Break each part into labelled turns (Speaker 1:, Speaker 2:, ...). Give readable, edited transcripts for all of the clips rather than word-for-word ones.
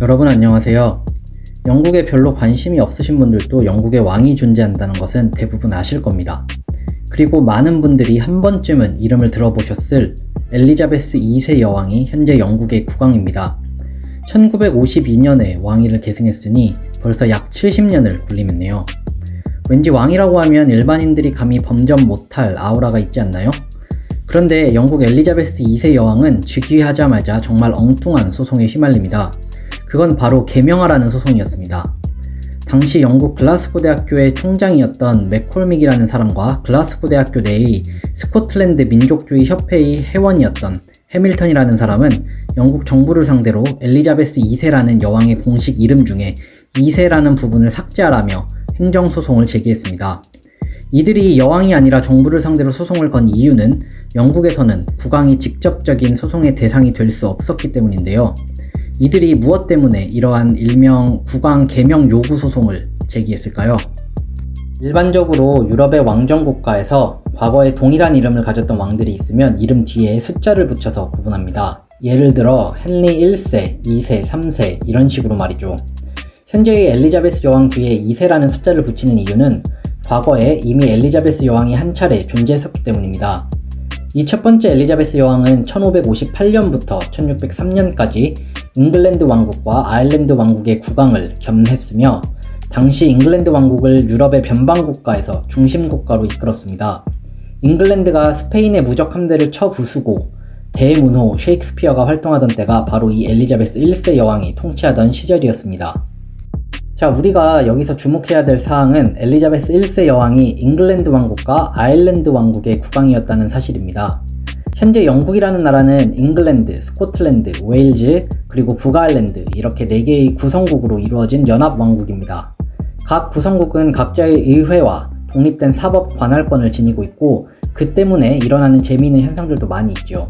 Speaker 1: 여러분 안녕하세요. 영국에 별로 관심이 없으신 분들도 영국에 왕이 존재한다는 것은 대부분 아실 겁니다. 그리고 많은 분들이 한 번쯤은 이름을 들어보셨을 엘리자베스 2세 여왕이 현재 영국의 국왕입니다. 1952년에 왕위를 계승했으니 벌써 약 70년을 굴림했네요. 왠지 왕이라고 하면 일반인들이 감히 범접 못할 아우라가 있지 않나요? 그런데 영국 엘리자베스 2세 여왕은 즉위하자마자 정말 엉뚱한 소송에 휘말립니다. 그건 바로 계명하라는 소송이었습니다. 당시 영국 글라스고 대학교의 총장이었던 맥콜믹이라는 사람과 글라스고 대학교 내의 스코틀랜드 민족주의 협회의 회원이었던 해밀턴이라는 사람은 영국 정부를 상대로 엘리자베스 2세라는 여왕의 공식 이름 중에 2세라는 부분을 삭제하라며 행정소송을 제기했습니다. 이들이 여왕이 아니라 정부를 상대로 소송을 건 이유는 영국에서는 국왕이 직접적인 소송의 대상이 될 수 없었기 때문인데요. 이들이 무엇 때문에 이러한 일명 국왕 계명 요구 소송을 제기했을까요? 일반적으로 유럽의 왕정 국가에서 과거에 동일한 이름을 가졌던 왕들이 있으면 이름 뒤에 숫자를 붙여서 구분합니다. 예를 들어 헨리 1세, 2세, 3세 이런 식으로 말이죠. 현재의 엘리자베스 여왕 뒤에 2세라는 숫자를 붙이는 이유는 과거에 이미 엘리자베스 여왕이 한 차례 존재했었기 때문입니다. 이 첫 번째 엘리자베스 여왕은 1558년부터 1603년까지 잉글랜드 왕국과 아일랜드 왕국의 국왕을 겸했으며 당시 잉글랜드 왕국을 유럽의 변방국가에서 중심국가로 이끌었습니다. 잉글랜드가 스페인의 무적 함대를 쳐 부수고 대문호 셰익스피어가 활동하던 때가 바로 이 엘리자베스 1세 여왕이 통치하던 시절이었습니다. 자, 우리가 여기서 주목해야 될 사항은 엘리자베스 1세 여왕이 잉글랜드 왕국과 아일랜드 왕국의 국왕이었다는 사실입니다. 현재 영국이라는 나라는 잉글랜드, 스코틀랜드, 웨일즈, 그리고 북아일랜드 이렇게 4개의 구성국으로 이루어진 연합왕국입니다. 각 구성국은 각자의 의회와 독립된 사법 관할권을 지니고 있고 그 때문에 일어나는 재미있는 현상들도 많이 있죠.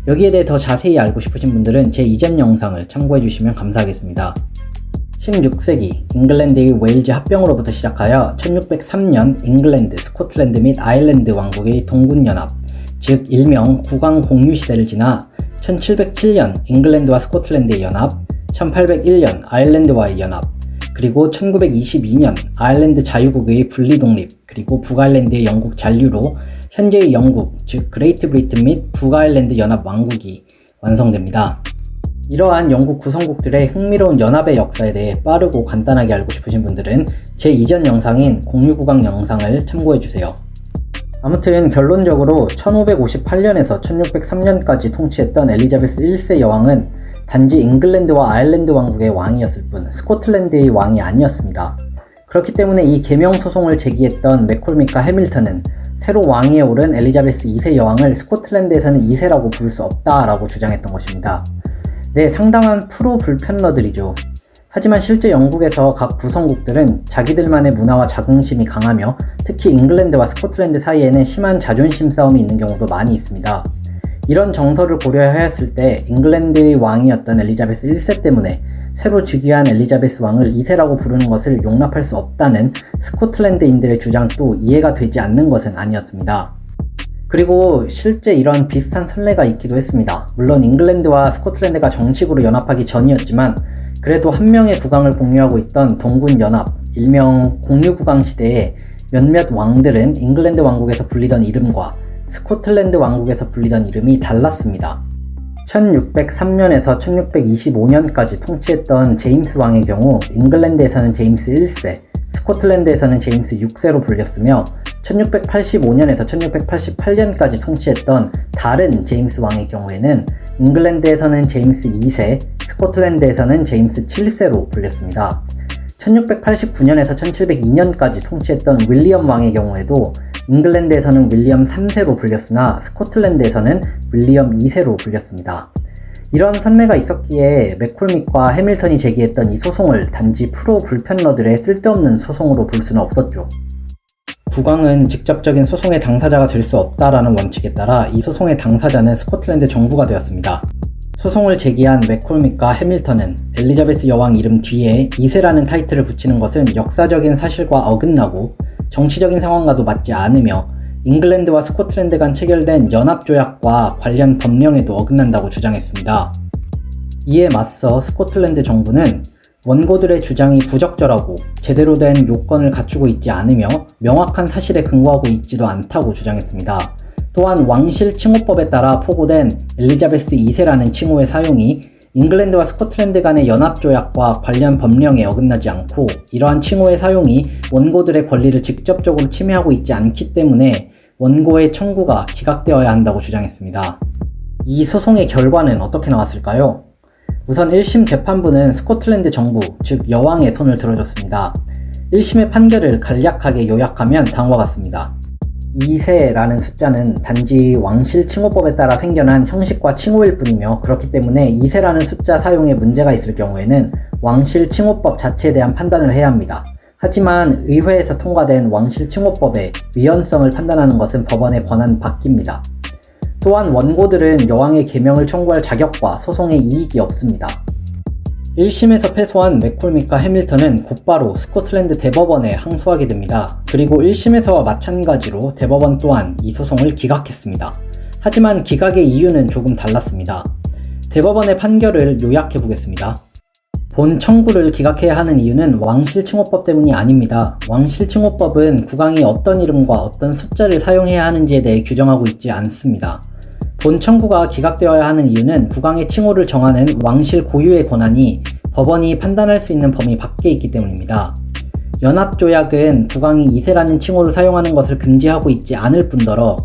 Speaker 1: 여기에 대해 더 자세히 알고 싶으신 분들은 제 이전 영상을 참고해 주시면 감사하겠습니다. 16세기 잉글랜드의 웨일즈 합병으로부터 시작하여 1603년 잉글랜드, 스코틀랜드 및 아일랜드 왕국의 동군연합, 즉 일명 국왕 공유 시대를 지나 1707년 잉글랜드와 스코틀랜드의 연합, 1801년 아일랜드와의 연합, 그리고 1922년 아일랜드 자유국의 분리 독립, 그리고 북아일랜드의 영국 잔류로 현재의 영국, 즉 그레이트 브리튼 및 북아일랜드 연합 왕국이 완성됩니다. 이러한 영국 구성국들의 흥미로운 연합의 역사에 대해 빠르고 간단하게 알고 싶으신 분들은 제 이전 영상인 공유국왕 영상을 참고해주세요. 아무튼 결론적으로 1558년에서 1603년까지 통치했던 엘리자베스 1세 여왕은 단지 잉글랜드와 아일랜드 왕국의 왕이었을 뿐 스코틀랜드의 왕이 아니었습니다. 그렇기 때문에 이 계명 소송을 제기했던 맥콜믹과 해밀턴은 새로 왕위에 오른 엘리자베스 2세 여왕을 스코틀랜드에서는 2세라고 부를 수 없다라고 주장했던 것입니다. 네, 상당한 프로 불편러들이죠. 하지만 실제 영국에서 각 구성국들은 자기들만의 문화와 자긍심이 강하며 특히 잉글랜드와 스코틀랜드 사이에는 심한 자존심 싸움이 있는 경우도 많이 있습니다. 이런 정서를 고려해야 했을 때 잉글랜드의 왕이었던 엘리자베스 1세 때문에 새로 즉위한 엘리자베스 왕을 2세라고 부르는 것을 용납할 수 없다는 스코틀랜드인들의 주장도 이해가 되지 않는 것은 아니었습니다. 그리고 실제 이런 비슷한 선례가 있기도 했습니다. 물론 잉글랜드와 스코틀랜드가 정식으로 연합하기 전이었지만 그래도 한 명의 국왕을 공유하고 있던 동군연합, 일명 공유국왕 시대에 몇몇 왕들은 잉글랜드 왕국에서 불리던 이름과 스코틀랜드 왕국에서 불리던 이름이 달랐습니다. 1603년에서 1625년까지 통치했던 제임스 왕의 경우 잉글랜드에서는 제임스 1세, 스코틀랜드에서는 제임스 6세로 불렸으며 1685년에서 1688년까지 통치했던 다른 제임스 왕의 경우에는 잉글랜드에서는 제임스 2세, 스코틀랜드에서는 제임스 7세로 불렸습니다. 1689년에서 1702년까지 통치했던 윌리엄 왕의 경우에도 잉글랜드에서는 윌리엄 3세로 불렸으나 스코틀랜드에서는 윌리엄 2세로 불렸습니다. 이런 선례가 있었기에 맥콜믹과 해밀턴이 제기했던 이 소송을 단지 프로 불편러들의 쓸데없는 소송으로 볼 수는 없었죠. 국왕은 직접적인 소송의 당사자가 될 수 없다라는 원칙에 따라 이 소송의 당사자는 스코틀랜드 정부가 되었습니다. 소송을 제기한 맥콜믹과 해밀턴은 엘리자베스 여왕 이름 뒤에 2세라는 타이틀을 붙이는 것은 역사적인 사실과 어긋나고 정치적인 상황과도 맞지 않으며 잉글랜드와 스코틀랜드 간 체결된 연합조약과 관련 법령에도 어긋난다고 주장했습니다. 이에 맞서 스코틀랜드 정부는 원고들의 주장이 부적절하고 제대로 된 요건을 갖추고 있지 않으며 명확한 사실에 근거하고 있지도 않다고 주장했습니다. 또한 왕실 칭호법에 따라 포고된 엘리자베스 2세라는 칭호의 사용이 잉글랜드와 스코틀랜드 간의 연합조약과 관련 법령에 어긋나지 않고 이러한 칭호의 사용이 원고들의 권리를 직접적으로 침해하고 있지 않기 때문에 원고의 청구가 기각되어야 한다고 주장했습니다. 이 소송의 결과는 어떻게 나왔을까요? 우선 1심 재판부는 스코틀랜드 정부, 즉 여왕의 손을 들어줬습니다. 1심의 판결을 간략하게 요약하면 다음과 같습니다. 2세라는 숫자는 단지 왕실 칭호법에 따라 생겨난 형식과 칭호일 뿐이며 그렇기 때문에 2세라는 숫자 사용에 문제가 있을 경우에는 왕실 칭호법 자체에 대한 판단을 해야 합니다. 하지만 의회에서 통과된 왕실 칭호법의 위헌성을 판단하는 것은 법원의 권한 밖입니다. 또한 원고들은 여왕의 계명을 청구할 자격과 소송의 이익이 없습니다. 1심에서 패소한 맥콜믹과 해밀턴은 곧바로 스코틀랜드 대법원에 항소하게 됩니다. 그리고 1심에서와 마찬가지로 대법원 또한 이 소송을 기각했습니다. 하지만 기각의 이유는 조금 달랐습니다. 대법원의 판결을 요약해 보겠습니다. 본 청구를 기각해야 하는 이유는 왕실 칭호법 때문이 아닙니다. 왕실 칭호법은 국왕이 어떤 이름과 어떤 숫자를 사용해야 하는지에 대해 규정하고 있지 않습니다. 본 청구가 기각되어야 하는 이유는 국왕의 칭호를 정하는 왕실 고유의 권한이 법원이 판단할 수 있는 범위 밖에 있기 때문입니다. 연합조약은 국왕이 2세라는 칭호를 사용하는 것을 금지하고 있지 않을 뿐더러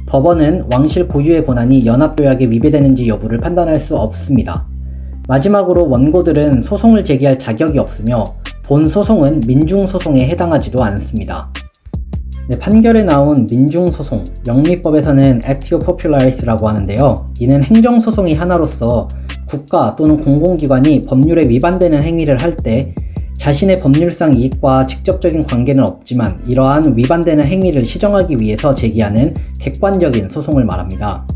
Speaker 1: 법원은 왕실 고유의 권한이 연합조약에 위배되는지 여부를 판단할 수 없습니다. 마지막으로 원고들은 소송을 제기할 자격이 없으며 본 소송은 민중소송에 해당하지도 않습니다. 판결에 나온 민중소송, 영미법에서는 Actio Popularis라고 하는데요. 이는 행정소송이 하나로서 국가 또는 공공기관이 법률에 위반되는 행위를 할 때 자신의 법률상 이익과 직접적인 관계는 없지만 이러한 위반되는 행위를 시정하기 위해서 제기하는 객관적인 소송을 말합니다.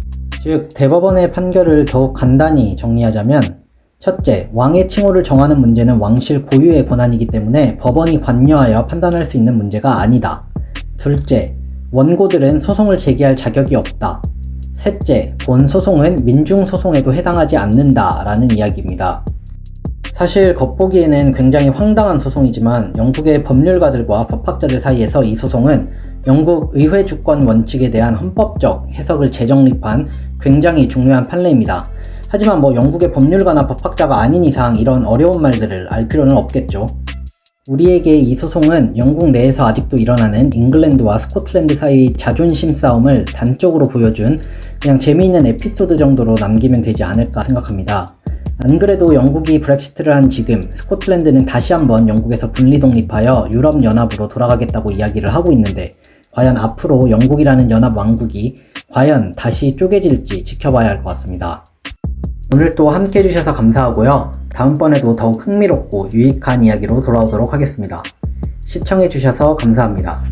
Speaker 1: 즉, 대법원의 판결을 더욱 간단히 정리하자면 첫째, 왕의 칭호를 정하는 문제는 왕실 고유의 권한이기 때문에 법원이 관여하여 판단할 수 있는 문제가 아니다. 둘째, 원고들은 소송을 제기할 자격이 없다. 셋째, 본 소송은 민중소송에도 해당하지 않는다라는 이야기입니다. 사실 겉보기에는 굉장히 황당한 소송이지만 영국의 법률가들과 법학자들 사이에서 이 소송은 영국 의회 주권 원칙에 대한 헌법적 해석을 재정립한 굉장히 중요한 판례입니다. 하지만 영국의 법률가나 법학자가 아닌 이상 이런 어려운 말들을 알 필요는 없겠죠. 우리에게 이 소송은 영국 내에서 아직도 일어나는 잉글랜드와 스코틀랜드 사이 자존심 싸움을 단적으로 보여준 그냥 재미있는 에피소드 정도로 남기면 되지 않을까 생각합니다. 안 그래도 영국이 브렉시트를 한 지금 스코틀랜드는 다시 한번 영국에서 분리 독립하여 유럽연합으로 돌아가겠다고 이야기를 하고 있는데 과연 앞으로 영국이라는 연합 왕국이 과연 다시 쪼개질지 지켜봐야 할 것 같습니다. 오늘 또 함께 해주셔서 감사하고요. 다음번에도 더욱 흥미롭고 유익한 이야기로 돌아오도록 하겠습니다. 시청해주셔서 감사합니다.